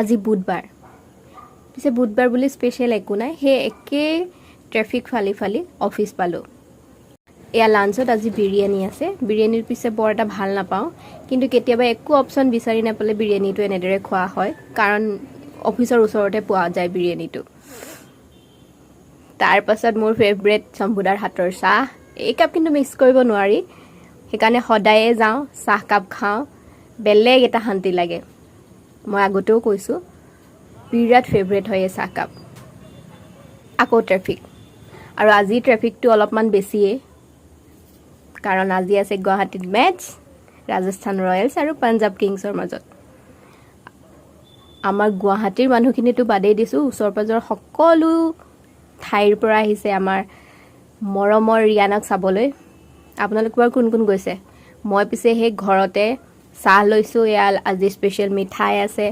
আজি বুধবাৰ পিছে বুধবাৰ বুলি স্পেচিয়েল একো নাই হে একে ট্ৰেফিক ফালি ফালি অফিচ পালোঁ এয়া লাঞ্চত আজি বিৰিয়ানী আছে বিৰিয়ানীৰ পিছে বৰ এটা ভাল নাপাওঁ কিন্তু কেতিয়াবা একো অপচন বিচাৰি নাপালে বিৰিয়ানীটো এনেদৰে খোৱা হয় কাৰণ অফিচৰ ওচৰতে পোৱা যায় বিৰিয়ানীটো তাৰ পাছত মোৰ ফেভৰেট শম্ভুদাৰ হাতৰ চাহ এই কাপ কিন্তু মিক্স কৰিব নোৱাৰি সেইকাৰণে সদায়ে যাওঁ চাহ কাপ খাওঁ বেলেগ এটা শান্তি লাগে মই আগতেও কৈছোঁ বিৰাট ফেভৰেট হয় এই চাহ কাপ আকৌ ট্ৰেফিক আৰু আজি ট্ৰেফিকটো অলপমান বেছিয়ে কাৰণ আজি আছে গুৱাহাটীত মেচ ৰাজস্থান ৰয়েলছ আৰু পাঞ্জাব কিংছৰ মাজত আমাৰ গুৱাহাটীৰ মানুহখিনিতো বাদেই দিছোঁ ওচৰ পাজৰ সকলো ঠাইৰ পৰা আহিছে আমাৰ মৰমৰ ৰিয়ানাক চাবলৈ আপোনালোক বাৰু কোন কোন গৈছে মই পিছে সেই ঘৰতে চাহ লৈছোঁ এয়া আজি স্পেচিয়েল মিঠাই আছে